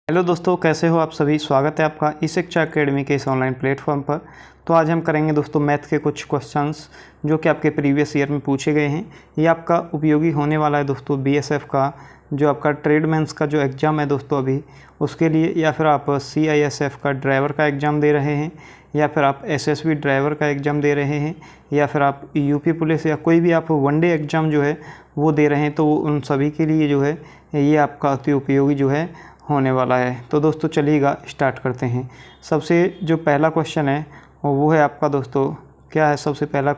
Hello दोस्तों, कैसे हो आप सभी। स्वागत है आपका ई शिक्षा अकेडमी के इस ऑनलाइन प्लेटफॉर्म पर। तो आज हम करेंगे दोस्तों मैथ के कुछ क्वेश्चंस जो कि आपके प्रीवियस ईयर में पूछे गए हैं। ये आपका उपयोगी होने वाला है दोस्तों बीएसएफ का, जो आपका ट्रेडमैन्स का जो एग्ज़ाम है दोस्तों अभी उसके लिए, या फिर आप सीआईएसएफ का ड्राइवर का एग्ज़ाम दे रहे हैं, या फिर आप एसएसबी ड्राइवर का एग्ज़ाम दे रहे हैं, या फिर आप यूपी पुलिस या कोई भी आप वनडे एग्ज़ाम जो है वो दे रहे हैं, तो उन सभी के लिए जो है ये आपका अति उपयोगी जो है होने वाला है। तो दोस्तों चलिएगा स्टार्ट करते हैं। सबसे जो पहला क्वेश्चन है वो है आपका दोस्तों, क्या है सबसे पहला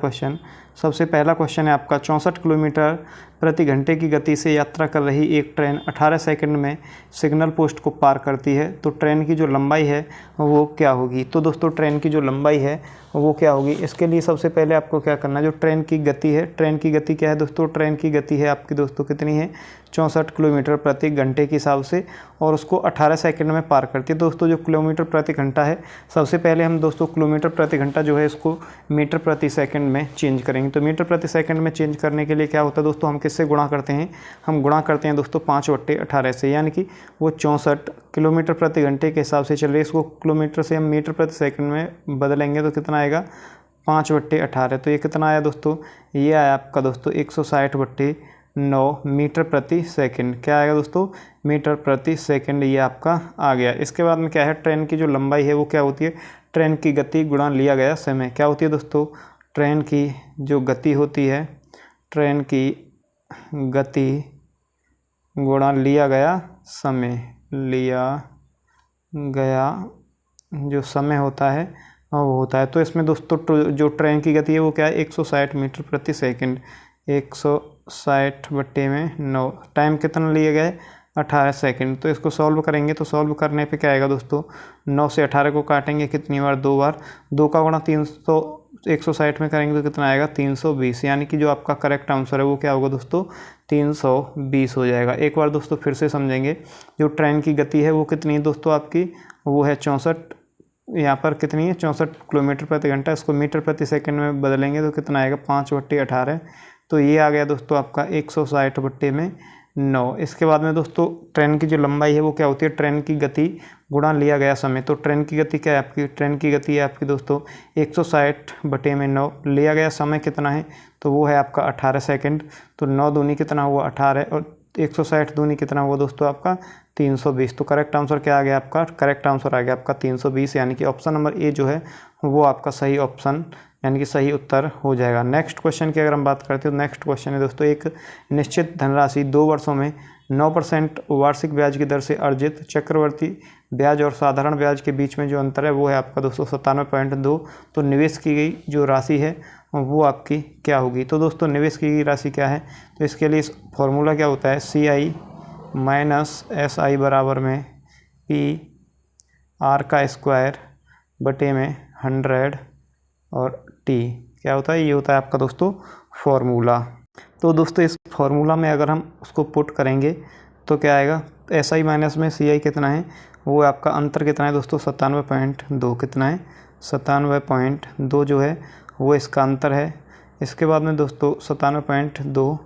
क्वेश्चन है आपका 64 किलोमीटर प्रति घंटे की गति से यात्रा कर रही एक ट्रेन 18 सेकंड में सिग्नल पोस्ट को पार करती है, तो ट्रेन की जो लंबाई है वो क्या होगी। तो दोस्तों ट्रेन की जो लंबाई है वो क्या होगी, इसके लिए सबसे पहले आपको क्या करना है, जो ट्रेन की गति है, ट्रेन की गति क्या है दोस्तों, ट्रेन की गति है आपकी दोस्तों कितनी है 64 किलोमीटर प्रति घंटे के हिसाब से, और उसको 18 सेकंड में पार करती है। दोस्तों जो किलोमीटर प्रति घंटा है, सबसे पहले हम दोस्तों किलोमीटर प्रति घंटा जो है इसको मीटर प्रति सेकंड में चेंज करेंगे। तो मीटर प्रति सेकंड में चेंज करने के लिए क्या होता है दोस्तों, हम किससे गुणा करते हैं, हम गुणा करते हैं दोस्तों 5/18 से, यानी कि वो 64 किलोमीटर प्रति घंटे के हिसाब से चल रही है, इसको किलोमीटर से हम मीटर प्रति सेकंड में बदलेंगे तो कितना आएगा 5/18। तो ये कितना आया दोस्तों, ये आया आपका दोस्तों 160/9 मीटर प्रति सेकंड। क्या आएगा दोस्तों, मीटर प्रति सेकंड, ये आपका आ गया। इसके बाद में क्या है, ट्रेन की जो लंबाई है वो क्या होती है, ट्रेन की गति गुणा लिया गया समय। क्या होती है दोस्तों, ट्रेन की जो गति होती है, ट्रेन की गति गुणा लिया गया समय, लिया गया जो समय होता है वो होता है। तो इसमें दोस्तों जो ट्रेन की गति है वो क्या है 160 मीटर प्रति सेकंड, 160/9। टाइम कितना लिया गया है 18 सेकंड। तो इसको सॉल्व करेंगे, तो सॉल्व करने पे क्या आएगा दोस्तों, 9 से 18 को काटेंगे कितनी बार, 2 बार, 2 का गुणा 300 160 में करेंगे तो कितना आएगा 320, यानी कि जो आपका करेक्ट आंसर है वो क्या होगा दोस्तों 320 हो जाएगा। एक बार दोस्तों फिर से समझेंगे, जो ट्रेन की गति है वो कितनी है दोस्तों आपकी, वो है 64, यहाँ पर कितनी है 64 किलोमीटर प्रति घंटा, इसको मीटर प्रति सेकंड में बदलेंगे तो कितना आएगा 5/18। तो ये आ गया दोस्तों आपका 160/9। इसके बाद में दोस्तों ट्रेन की जो लंबाई है वो क्या होती है, ट्रेन की गति गुणा लिया गया समय। तो ट्रेन की गति क्या है आपकी, ट्रेन की गति है आपकी दोस्तों 160/9, लिया गया समय कितना है, तो वो है आपका 18 सेकंड। तो 9 दूनी कितना हुआ 18, और 160 दूनी कितना हुआ दोस्तों आपका 320। तो करेक्ट आंसर क्या आ गया आपका, करेक्ट आंसर आ गया आपका 320, यानी कि ऑप्शन नंबर ए जो है वो आपका सही ऑप्शन यानी कि सही उत्तर हो जाएगा। नेक्स्ट क्वेश्चन की अगर हम बात करते हैं तो नेक्स्ट क्वेश्चन है दोस्तों, एक निश्चित धनराशि 2 वर्षों में 9% वार्षिक ब्याज की दर से अर्जित चक्रवर्ती ब्याज और साधारण ब्याज के बीच में जो अंतर है वो है आपका दोस्तों 97.2। तो निवेश की गई जो राशि है वो आपकी क्या होगी। तो दोस्तों निवेश की गई राशि क्या है, तो इसके लिए फॉर्मूला क्या होता है, CI - SI बराबर में PR का स्क्वायर बटे में 100 और T क्या होता है, ये होता है आपका दोस्तों फॉर्मूला। तो दोस्तों इस फॉर्मूला में अगर हम उसको पुट करेंगे तो क्या आएगा, SI माइनस में CI कितना है, वो आपका अंतर कितना है दोस्तों 97.2, कितना है 97.2 जो है वो इसका अंतर है। इसके बाद में दोस्तों 97.2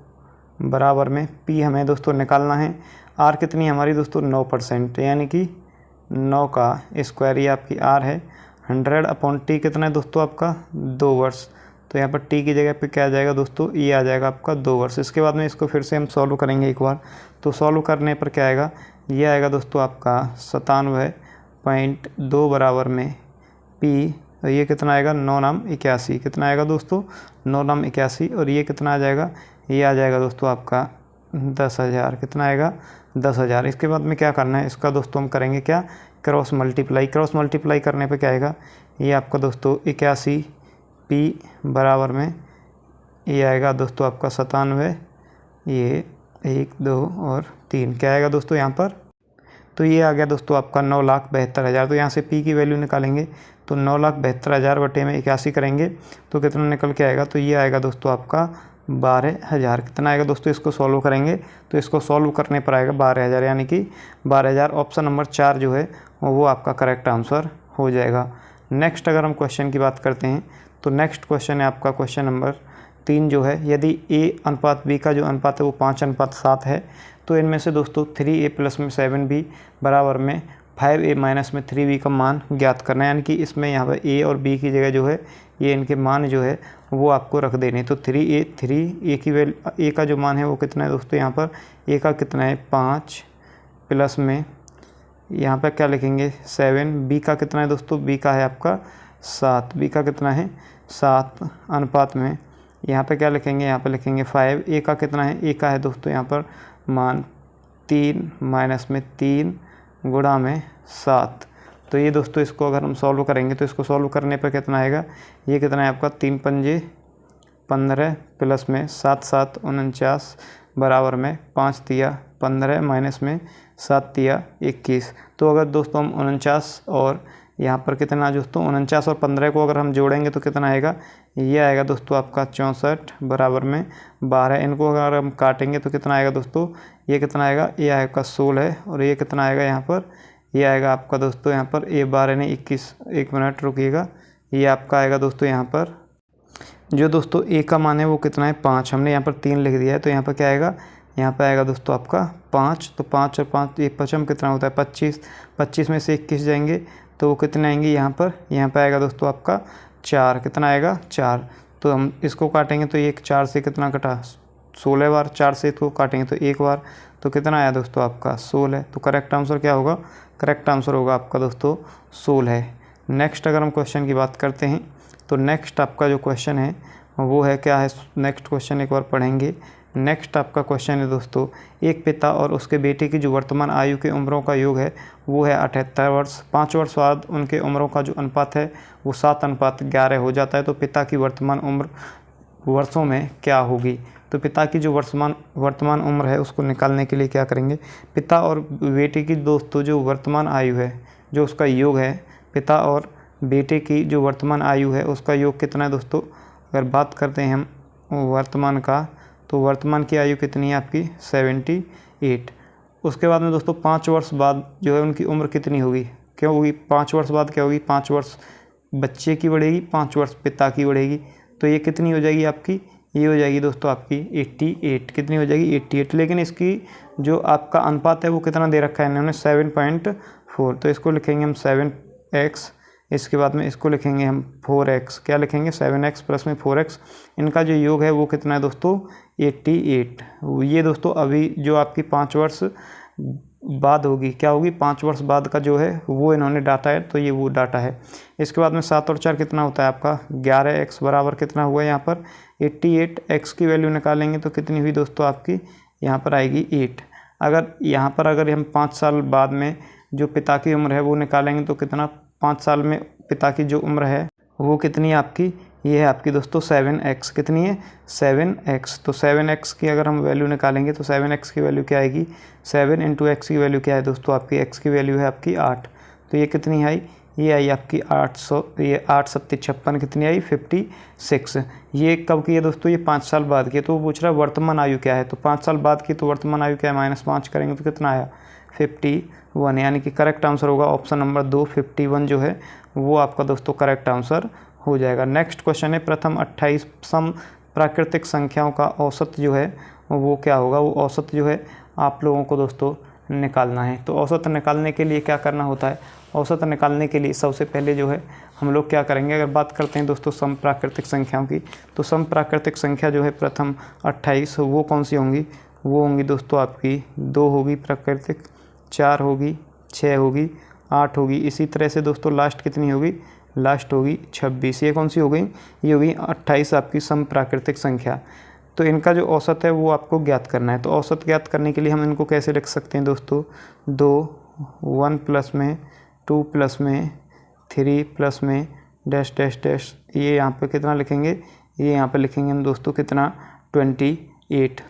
बराबर में P हमें दोस्तों निकालना है, R कितनी है हमारी दोस्तों 9%, यानी कि 9 का स्क्वायर, ये आपकी R है। 100/T कितना है दोस्तों आपका 2 वर्ष, तो यहाँ पर T की जगह पे क्या आ जाएगा दोस्तों, ये आ जाएगा आपका 2 वर्ष। इसके बाद में इसको फिर से हम सॉल्व करेंगे एक बार, तो सॉल्व करने पर क्या आएगा, ये आएगा दोस्तों आपका 97.2 बराबर में P, और ये कितना आएगा 9×81, कितना आएगा दोस्तों 9×81, और ये कितना आ जाएगा, ये आ जाएगा दोस्तों आपका 10,000, कितना आएगा 10,000। इसके बाद में क्या करना है, इसका दोस्तों हम करेंगे क्या, क्रॉस मल्टीप्लाई करने पे क्या आएगा, ये आपका दोस्तों 81 P बराबर में ये आएगा दोस्तों आपका 97, ये 1 2 और 3 क्या आएगा दोस्तों यहाँ पर, तो ये आ गया दोस्तों आपका 9,72,000। तो यहाँ से P की वैल्यू निकालेंगे तो 9,72,000 बटे में 81 करेंगे तो कितना निकल के आएगा, तो ये आएगा दोस्तों आपका 12,000। कितना आएगा दोस्तों, इसको सॉल्व करेंगे तो इसको सॉल्व करने पर आएगा 12,000, यानी कि 12,000 ऑप्शन नंबर 4 जो है वो आपका करेक्ट आंसर हो जाएगा। नेक्स्ट अगर हम क्वेश्चन की बात करते हैं तो नेक्स्ट क्वेश्चन है आपका क्वेश्चन नंबर 3 जो है, यदि A/B का जो अनुपात है वो 5:7 है, तो इनमें से दोस्तों 3a प्लस में 7b बराबर में 5a माइनस में 3b का मान ज्ञात करना है, यानी कि इसमें यहाँ पर a और b की जगह जो है ये इनके मान जो है वो आपको रख देने। तो 3a की वैल्यू, a का जो मान है वो कितना है दोस्तों, यहाँ पर a का कितना है 5 प्लस में यहाँ पर क्या लिखेंगे 7, b का कितना है दोस्तों, b का है आपका 7, b का कितना है 7 अनुपात में यहाँ पे क्या लिखेंगे, यहाँ पे लिखेंगे 5, a का कितना है, a का है दोस्तों यहाँ पर मान 3 माइनस में 3 गुणा में 7। तो ये दोस्तों इसको अगर हम सॉल्व करेंगे तो इसको सॉल्व करने पर कितना आएगा, ये कितना है आपका 3 पंजे 15 प्लस में 7 7 49 बराबर में 5 तिया 15 माइनस में 7 तिया 21। तो अगर दोस्तों हम 49 और यहाँ पर कितना दोस्तों 49 और 15 को अगर हम जोड़ेंगे तो कितना आएगा, ये आएगा दोस्तों आपका 64 बराबर में 12। इनको अगर हम काटेंगे तो कितना आएगा दोस्तों, ये कितना आएगा, ये आएगा 16 और ये कितना आएगा यहाँ पर, ये आएगा आपका दोस्तों यहाँ पर ये 12 ने 21, 1 मिनट रुकिएगा, ये आपका आएगा दोस्तों यहाँ पर जो दोस्तों a का मान है वो कितना है 5, हमने यहाँ पर 3 लिख दिया है। तो यहाँ पर क्या आएगा, यहाँ पर आएगा दोस्तों आपका 5। तो 5 और 5 ये पचम कितना होता है 25, 25 में से 21 जाएंगे तो वो कितने आएंगे यहाँ पर आएगा दोस्तों आपका 4, कितना आएगा 4। तो हम इसको काटेंगे तो ये 4 से कितना कटा 16 बार, 4 से इसको काटेंगे तो 1 बार, तो कितना आया दोस्तों आपका 16। तो करेक्ट आंसर क्या होगा, करेक्ट आंसर होगा आपका दोस्तों 16। नेक्स्ट अगर हम क्वेश्चन की बात करते हैं तो नेक्स्ट आपका जो क्वेश्चन है वो है क्या है, नेक्स्ट क्वेश्चन एक बार पढ़ेंगे। नेक्स्ट आपका क्वेश्चन है दोस्तों, एक पिता और उसके बेटे की जो वर्तमान आयु के उम्रों का योग है वो है 78 वर्ष। 5 वर्ष बाद उनके उम्रों का जो अनुपात है वो 7:11 हो जाता है। तो पिता की वर्तमान उम्र वर्षों में क्या होगी। तो पिता की जो वर्तमान उम्र है उसको निकालने के लिए क्या करेंगे, पिता और बेटे की दोस्तों जो वर्तमान आयु है जो उसका योग है, पिता और बेटे की जो वर्तमान आयु है उसका योग कितना है दोस्तों। अगर बात करते हैं हम वर्तमान का, तो वर्तमान की आयु कितनी है आपकी 78। उसके बाद में दोस्तों 5 वर्ष बाद जो है उनकी उम्र कितनी होगी, क्या होगी 5 वर्ष बाद क्या होगी, 5 वर्ष बच्चे की बढ़ेगी, 5 वर्ष पिता की बढ़ेगी। तो ये कितनी हो जाएगी आपकी, ये हो जाएगी दोस्तों आपकी 88, कितनी हो जाएगी 88। लेकिन इसकी जो आपका अनुपात है वो कितना दे रखा है इन्होंने 7.4। तो इसको लिखेंगे हम 7x, इसके बाद में इसको लिखेंगे हम 4x, क्या लिखेंगे 7x प्लस में 4x। इनका जो योग है वो कितना है दोस्तों 88। ये दोस्तों अभी जो आपकी 5 वर्ष बाद होगी, क्या होगी 5 वर्ष बाद का जो है वो इन्होंने डाटा है, तो ये वो डाटा है। इसके बाद में 7 और 4 कितना होता है आपका 11x बराबर कितना हुआ यहाँ पर 88। x की वैल्यू निकालेंगे तो कितनी हुई दोस्तों आपकी, यहाँ पर आएगी 8। अगर यहाँ पर अगर हम 5 साल बाद में जो पिता की उम्र है वो निकालेंगे तो कितना, 5 साल में पिता की जो उम्र है वो कितनी है आपकी, ये है आपकी दोस्तों 7x, कितनी है 7x। तो 7x की अगर हम वैल्यू निकालेंगे तो 7x की वैल्यू क्या आएगी, 7 × x की वैल्यू क्या है दोस्तों आपकी, x की वैल्यू है आपकी 8। तो ये कितनी आई, ये आई आपकी 800, ये 8 7 56 कितनी आई 56। ये कब की है दोस्तों, ये 5 साल बाद की। तो वो पूछ रहा है वर्तमान आयु क्या है, तो 5 साल बाद की तो वर्तमान आयु क्या है -5 करेंगे तो कितना आया 51, यानी कि करेक्ट आंसर होगा ऑप्शन नंबर 2 51 जो है वो आपका दोस्तों करेक्ट आंसर हो जाएगा। नेक्स्ट क्वेश्चन है प्रथम 28 सम प्राकृतिक संख्याओं का औसत जो है वो क्या होगा, वो औसत जो है आप लोगों को दोस्तों निकालना है। तो औसत निकालने के लिए क्या करना होता है, औसत निकालने के लिए सबसे पहले जो है हम लोग क्या करेंगे, अगर बात करते हैं दोस्तों सम प्राकृतिक संख्याओं की, तो सम प्राकृतिक संख्या जो है प्रथम 28 वो कौन सी होंगी, वो होंगी दोस्तों आपकी 2 होगी प्राकृतिक, 4 होगी, 6 होगी, 8 होगी। इसी तरह से दोस्तों लास्ट कितनी होगी, लास्ट होगी 26। ये कौन सी हो गई, ये होगी 28 आपकी सम प्राकृतिक संख्या। तो इनका जो औसत है वो आपको ज्ञात करना है। तो औसत ज्ञात करने के लिए हम इनको कैसे लिख सकते हैं दोस्तों, 2 1 प्लस में 2 प्लस में 3 प्लस में डैश डैश डैश, ये यहाँ पे कितना लिखेंगे, ये यहाँ पे लिखेंगे हम दोस्तों कितना 28।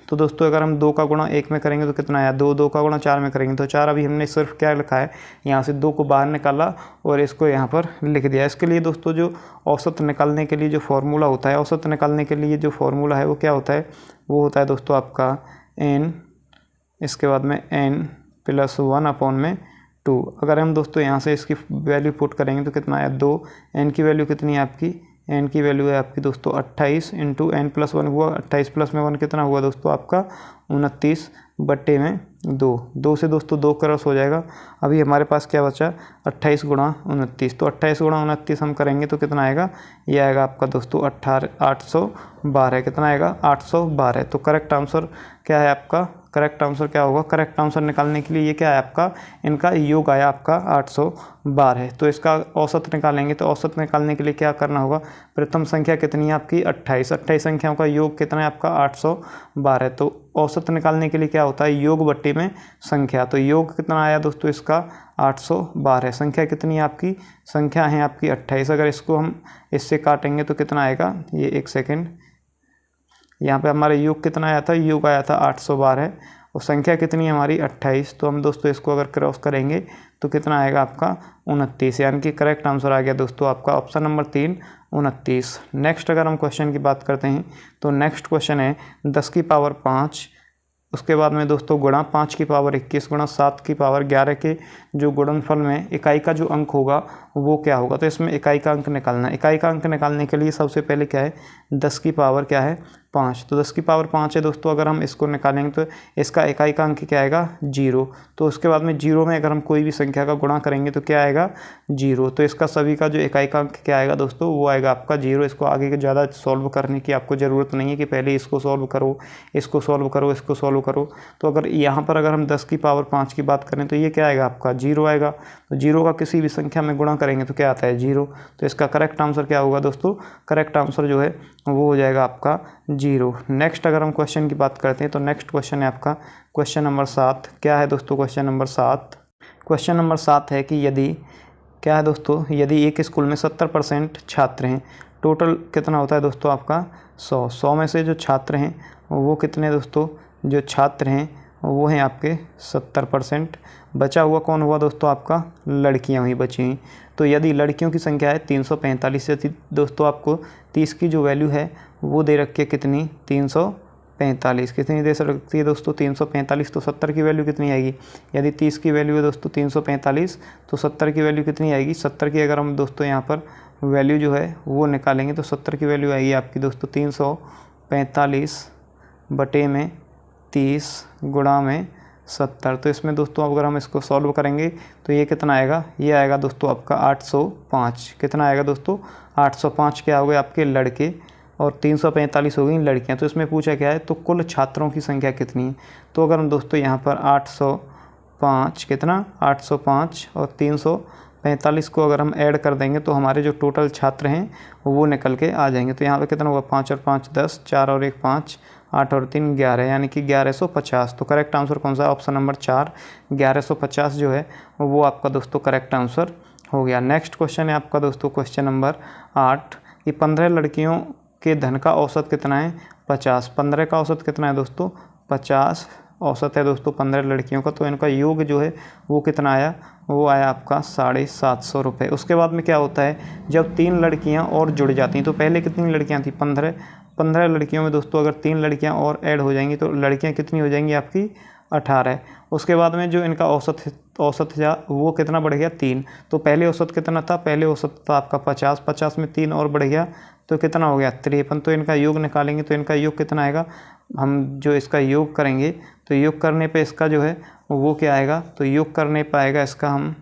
तो दोस्तों अगर हम 2 का गुणा 1 में करेंगे तो कितना आया 2, 2 का गुणा 4 में करेंगे तो 4। अभी हमने सिर्फ क्या लिखा है, यहाँ से 2 को बाहर निकाला और इसको यहाँ पर लिख दिया। इसके लिए दोस्तों जो औसत निकालने के लिए जो फार्मूला होता है, औसत निकालने के लिए जो फार्मूला है वो क्या होता है, वो होता है दोस्तों आपका n, इसके बाद में n + 1/2। अगर हम दोस्तों यहाँ से इसकी वैल्यू पुट करेंगे तो कितना आया 2। n की वैल्यू कितनी है आपकी, n की वैल्यू है आपकी दोस्तों 28 × n + 1 हुआ, 28 + 1 कितना हुआ दोस्तों आपका 29/2। 2 से दोस्तों 2 क्रॉस हो जाएगा। अभी हमारे पास क्या बचा 28 गुणा 29। तो 28 गुणा 29 हम करेंगे तो कितना आएगा, ये आएगा आपका दोस्तों 812। कितना आएगा 812। तो करेक्ट आंसर क्या है आपका, करेक्ट आंसर क्या होगा, करेक्ट आंसर निकालने के लिए ये क्या है आपका, इनका योग आया आपका 812। तो इसका औसत निकालेंगे, तो औसत निकालने के लिए क्या करना होगा, प्रथम संख्या कितनी है आपकी 28, 28 संख्याओं का योग कितना है आपका 812। तो औसत निकालने के लिए क्या होता है, योग बट्टे में संख्या। तो योग कितना आया दोस्तों इसका 812। संख्या कितनी है आपकी, संख्या है आपकी 28। अगर इसको हम इससे काटेंगे तो कितना आएगा, ये एक सेकेंड, यहाँ पे हमारा योग कितना आया था, योग आया था 812 और संख्या कितनी है हमारी 28। तो हम दोस्तों इसको अगर क्रॉस करेंगे तो कितना आएगा आपका 29, यानी कि करेक्ट आंसर आ गया दोस्तों आपका ऑप्शन नंबर 3 29। नेक्स्ट अगर हम क्वेश्चन की बात करते हैं तो नेक्स्ट क्वेश्चन है 10 की पावर 5, उसके बाद में दोस्तों गुणा 5 की पावर 21 गुणा 7 की पावर 11 के जो गुणनफल में इकाई का जो अंक होगा वो क्या होगा। तो इसमें इकाई का अंक निकालना है। इकाई का अंक निकालने के लिए सबसे पहले क्या है, 10 की पावर क्या है 5। तो 10 की पावर 5 है दोस्तों, अगर हम इसको निकालेंगे तो इसका इकाई का अंक क्या आएगा 0। तो उसके बाद में 0 में अगर हम कोई भी संख्या का गुणा करेंगे तो क्या आएगा 0। तो इसका सभी का जो इकाई का अंक क्या आएगा दोस्तों, वो आएगा आपका 0। इसको आगे के ज़्यादा सॉल्व करने की आपको ज़रूरत नहीं है कि पहले इसको सॉल्व करो, इसको सॉल्व करो, इसको सॉल्व करो। तो अगर यहाँ पर अगर हम 10 की पावर 5 की बात करें तो ये क्या आएगा आपका 0 आएगा। तो 0 का किसी भी संख्या में गुणा करेंगे तो क्या आता है 0। तो इसका करेक्ट आंसर क्या होगा दोस्तों, करेक्ट आंसर जो है वो हो जाएगा आपका 0। नेक्स्ट अगर हम क्वेश्चन की बात करते हैं तो नेक्स्ट क्वेश्चन है आपका क्वेश्चन नंबर 7। क्या है दोस्तों क्वेश्चन नंबर 7, क्वेश्चन नंबर 7 है कि यदि क्या है दोस्तों, यदि एक स्कूल में 70% छात्र हैं, टोटल कितना होता है दोस्तों आपका 100 में से जो छात्र हैं वो कितने दोस्तों, जो छात्र हैं वो हैं आपके 70%। बचा हुआ कौन हुआ दोस्तों, आपका लड़कियां हुई बची हुई। तो यदि लड़कियों की संख्या है 345, यदि दोस्तों आपको 30 की जो वैल्यू है वो दे रखी है कितनी 345, कितनी दे सकती है दोस्तों 345। तो 70 की वैल्यू कितनी आएगी, यदि 30 की वैल्यू है दोस्तों 345 तो 70 की वैल्यू कितनी आएगी, 70 की अगर हम दोस्तों यहाँ पर वैल्यू जो है वो निकालेंगे तो 70 की वैल्यू आएगी आपकी दोस्तों 345 बटे में 30 गुणा में 70। तो इसमें दोस्तों अगर हम इसको सॉल्व करेंगे तो ये कितना आएगा, ये आएगा दोस्तों आपका 805। कितना आएगा दोस्तों 805 क्या हो गए आपके लड़के और 345 हो गई लड़कियां। तो इसमें पूछा क्या है, तो कुल छात्रों की संख्या कितनी है। तो अगर हम दोस्तों यहाँ पर 805 कितना 805 और 345 को अगर हम ऐड कर देंगे तो हमारे जो टोटल छात्र हैं वो निकल के आ जाएंगे। तो यहाँ पे कितना होगा 5 और 5 10, 4 और 1 5, 8 और 3 11, यानी कि 1150। तो करेक्ट आंसर कौन सा है, ऑप्शन नंबर 4 1150 जो है वो आपका दोस्तों करेक्ट आंसर हो गया। नेक्स्ट क्वेश्चन है आपका दोस्तों क्वेश्चन नंबर 8 कि 15 लड़कियों के धन का औसत कितना है 50। 15 का औसत कितना है दोस्तों 50 औसत है दोस्तों 15 लड़कियों का। तो इनका योग जो है वो कितना आया, वो आया आपका 750 रुपये। उसके बाद में क्या होता है, जब 3 लड़कियां और जुड़ जाती हैं, तो पहले कितनी लड़कियां थी 15 लड़कियों में दोस्तों अगर 3 लड़कियां और ऐड हो जाएंगी तो लड़कियां कितनी हो जाएंगी आपकी 18। उसके बाद में जो इनका औसत था वो कितना बढ़ गया 3। तो पहले औसत कितना था, पहले औसत था आपका 50, 50 में 3 और बढ़ गया तो कितना हो गया 53। तो इनका योग निकालेंगे तो इनका योग कितना आएगा, हम जो इसका योग करेंगे तो योग करने पे इसका जो है वो क्या आएगा, तो योग करने पे आएगा इसका हम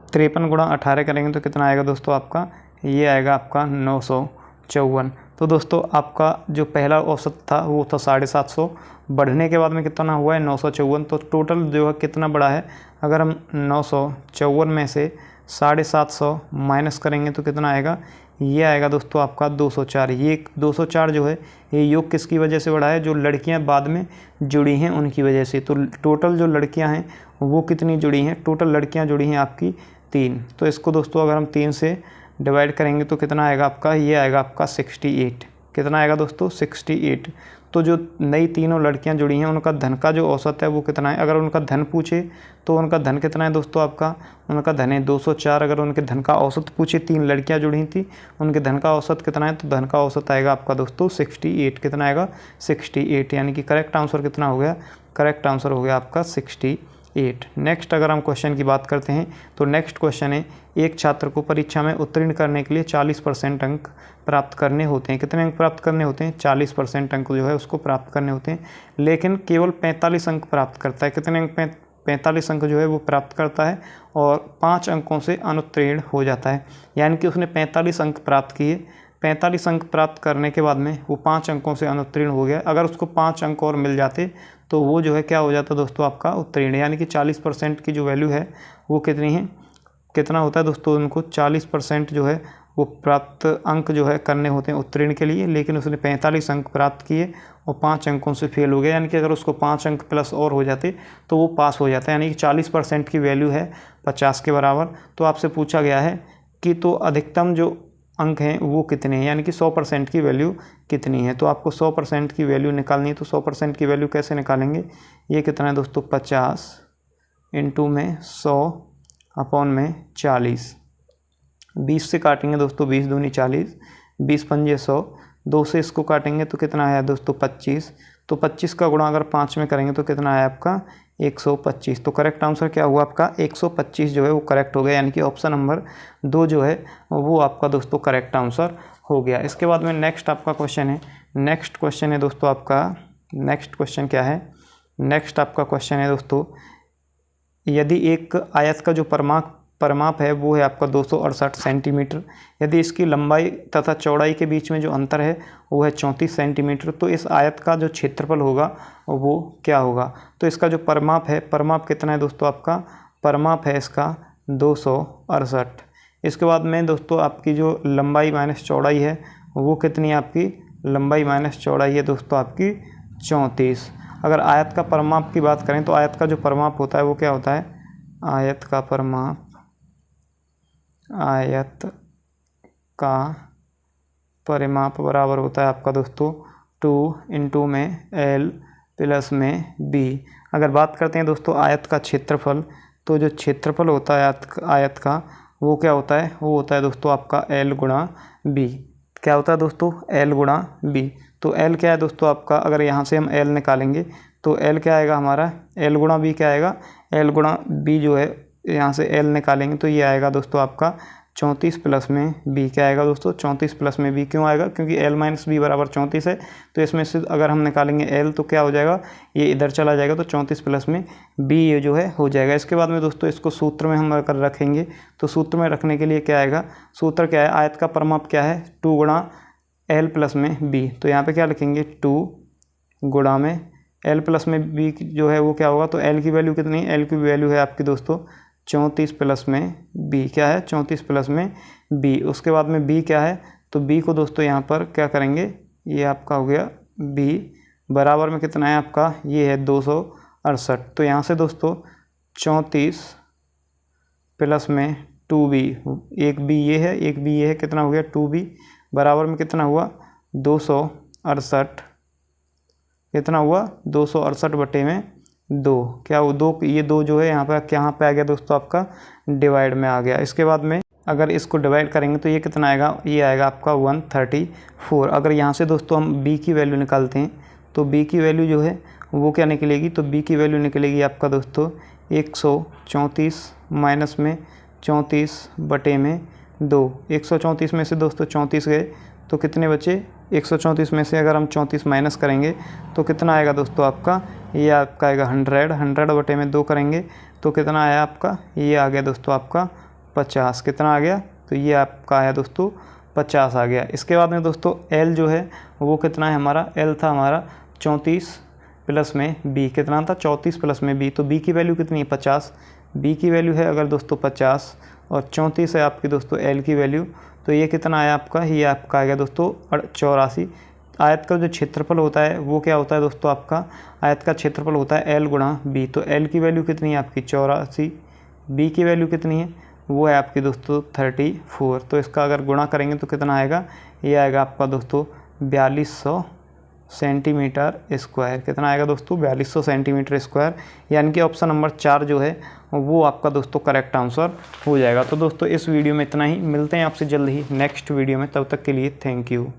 53 गुणा 18 करेंगे तो कितना आएगा दोस्तों आपका, ये आएगा आपका 954। तो दोस्तो54 आपका जो पहला औसत था वो था 750, बढ़ने के बाद में कितना हुआ है 954। तो टोटल जो है कितना बड़ा है, अगर हम 954 में से 750 माइनस करेंगे तो कितना आएगा, ये आएगा दोस्तों आपका 204। ये 204 जो है ये योग किसकी वजह से बढ़ा है, जो लड़कियां बाद में जुड़ी हैं उनकी वजह से। तो टोटल जो लड़कियां हैं वो कितनी जुड़ी हैं, टोटल लड़कियां जुड़ी हैं आपकी 3। तो इसको दोस्तों अगर हम 3 से डिवाइड करेंगे तो कितना आएगा आपका, ये आएगा आपका 68। कितना आएगा दोस्तों 68। तो जो नई तीनों लड़कियां जुड़ी हैं उनका धन का जो औसत है वो कितना है, अगर उनका धन पूछे तो उनका धन कितना है दोस्तों आपका, उनका धन है 204। अगर उनके धन का औसत पूछे, 3 लड़कियां जुड़ी थी उनके धन का औसत कितना है, तो धन का औसत आएगा आपका दोस्तों 68। कितना आएगा 68, यानी कि करेक्ट आंसर कितना हो गया, करेक्ट आंसर हो गया आपका 68। 8। नेक्स्ट अगर हम क्वेश्चन की बात करते हैं तो नेक्स्ट क्वेश्चन है, एक छात्र को परीक्षा में उत्तीर्ण करने के लिए 40% अंक प्राप्त करने होते हैं। कितने अंक प्राप्त करने होते हैं? 40% अंक जो है उसको प्राप्त करने होते हैं, लेकिन केवल 45 अंक प्राप्त करता है। कितने अंक? 45 अंक जो है वो प्राप्त करता है और 5 अंकों से अनुत्तीर्ण हो जाता है। यानी कि उसने 45 अंक प्राप्त किए, 45 अंक प्राप्त करने के बाद में वो 5 अंकों से अनुत्तीर्ण हो गया। अगर उसको 5 अंक और मिल जाते तो वो जो है क्या हो जाता दोस्तों? आपका उत्तीर्ण। यानी कि 40% की जो वैल्यू है वो कितनी है, कितना होता है दोस्तों? उनको 40% जो है वो प्राप्त अंक जो है करने होते हैं उत्तीर्ण के लिए, लेकिन उसने 45 अंक प्राप्त किए और 5 अंकों से फेल हो गया। यानी कि अगर उसको 5 अंक प्लस और हो जाते तो वो पास हो जाता है। यानी कि 40% की वैल्यू है 50 के बराबर। तो आपसे पूछा गया है कि तो अधिकतम जो अंक हैं वो कितने हैं, यानी कि 100% की वैल्यू कितनी है। तो आपको 100% की वैल्यू निकालनी है। तो 100% की वैल्यू कैसे निकालेंगे? ये कितना है दोस्तों? 50 इंटू में 100 अपॉन में 40। 20 से काटेंगे दोस्तों, 20 दूनी 40, 20 पंजे 100, 2 से इसको काटेंगे तो कितना आया दोस्तों? 25। तो 25 का गुणा अगर 5 में करेंगे तो कितना आया आपका? 125। तो करेक्ट आंसर क्या हुआ आपका? 125 जो है वो करेक्ट हो गया। यानी कि ऑप्शन नंबर 2 जो है वो आपका दोस्तों करेक्ट आंसर हो गया। इसके बाद में नेक्स्ट आपका क्वेश्चन है, नेक्स्ट क्वेश्चन है दोस्तों आपका, नेक्स्ट क्वेश्चन क्या है? नेक्स्ट आपका क्वेश्चन है दोस्तों, यदि एक आयत का जो परिमाप है वो है आपका 268 सेंटीमीटर, यदि इसकी लंबाई तथा चौड़ाई के बीच में जो अंतर है वो है 34 सेंटीमीटर, तो इस आयत का जो क्षेत्रफल होगा वो क्या होगा? तो इसका जो परिमाप है, परिमाप कितना है दोस्तों? आपका परिमाप है इसका 268। इसके बाद में दोस्तों आपकी जो लंबाई माइनस चौड़ाई है वो कितनी है? आपकी लंबाई माइनस चौड़ाई है दोस्तों आपकी 34। अगर आयत का परिमाप की बात करें तो आयत का जो परिमाप होता है वो क्या होता है? आयत का परिमाप, आयत का परिमाप बराबर होता है आपका दोस्तों 2 इंटू में L प्लस में B। अगर बात करते हैं दोस्तों आयत का क्षेत्रफल, तो जो क्षेत्रफल होता है आयत का वो क्या होता है? वो होता है दोस्तों आपका L गुणा B। क्या होता है दोस्तों? L गुणा B। तो L क्या है दोस्तों आपका? अगर यहाँ से हम L निकालेंगे तो L क्या आएगा हमारा? L गुणा B क्या आएगा? L गुणा B जो है यहाँ से L निकालेंगे तो ये आएगा दोस्तों आपका 34 प्लस में B। क्या आएगा दोस्तों? 34 प्लस में B। क्यों आएगा? क्योंकि L माइनस B बराबर 34 है। तो इसमें से अगर हम निकालेंगे L तो क्या हो जाएगा? ये इधर चला जाएगा तो 34 प्लस में B ये जो है हो जाएगा। इसके बाद में दोस्तों इसको सूत्र में हम अगर रखेंगे तो सूत्र में रखने के लिए क्या आएगा? सूत्र क्या है? आयत का परिमाप क्या है? 2 गुणा L प्लस में B। तो यहाँ पर क्या लिखेंगे? 2 गुणा में L प्लस में B जो है वो क्या होगा? तो L की वैल्यू कितनी है? L की वैल्यू है आपकी दोस्तों 34 प्लस में B। क्या है? 34 प्लस में B। उसके बाद में B क्या है? तो B को दोस्तों यहाँ पर क्या करेंगे? ये आपका हो गया B बराबर में कितना है आपका? ये है 268। तो यहाँ से दोस्तों 34 प्लस में 2B, एक B ये है, एक B ये है, कितना हो गया? 2B बराबर में कितना हुआ? 268। कितना हुआ? 268 बटे में 2। क्या वो 2, ये 2 जो है यहाँ पे आ गया दोस्तों आपका डिवाइड में आ गया। इसके बाद में अगर इसको डिवाइड करेंगे तो ये कितना आएगा? ये आएगा आपका 134। अगर यहाँ से दोस्तों हम B की वैल्यू निकालते हैं तो B की वैल्यू जो है वो क्या निकलेगी? तो B की वैल्यू निकलेगी आपका दोस्तों 134 माइनस में 34 बटे में 2। 134 में से दोस्तों 34 गए तो कितने बचे? 134 में से अगर हम 34 माइनस करेंगे तो कितना आएगा दोस्तों आपका? ये आपका आएगा 100। 100 बटे में 2 करेंगे तो कितना आया आपका? ये आ गया दोस्तों आपका 50। कितना आ गया? तो ये आपका आया दोस्तों 50 आ गया। इसके बाद में दोस्तों L जो है वो कितना है हमारा? L था हमारा 34 प्लस में B। कितना था? 34 प्लस में B। तो B की वैल्यू कितनी है? 50। B की वैल्यू है अगर दोस्तों 50 और 34 है आपकी दोस्तों L की वैल्यू, तो ये कितना आया आपका? ये आपका आ गया दोस्तों 84। आयत का जो क्षेत्रफल होता है वो क्या होता है दोस्तों आपका? आयत का क्षेत्रफल होता है L गुणा B। तो L की वैल्यू कितनी है आपकी? 84। B की वैल्यू कितनी है? वो है आपकी दोस्तों 34। तो इसका अगर गुणा करेंगे तो कितना आएगा? ये आएगा आपका दोस्तों 4200 सेंटीमीटर स्क्वायर। कितना आएगा दोस्तों? 4200 सेंटीमीटर स्क्वायर। यानी कि ऑप्शन नंबर 4 जो है वो आपका दोस्तों करेक्ट आंसर हो जाएगा। तो दोस्तों इस वीडियो में इतना ही, मिलते हैं आपसे जल्द ही नेक्स्ट वीडियो में। तब तक के लिए थैंक यू।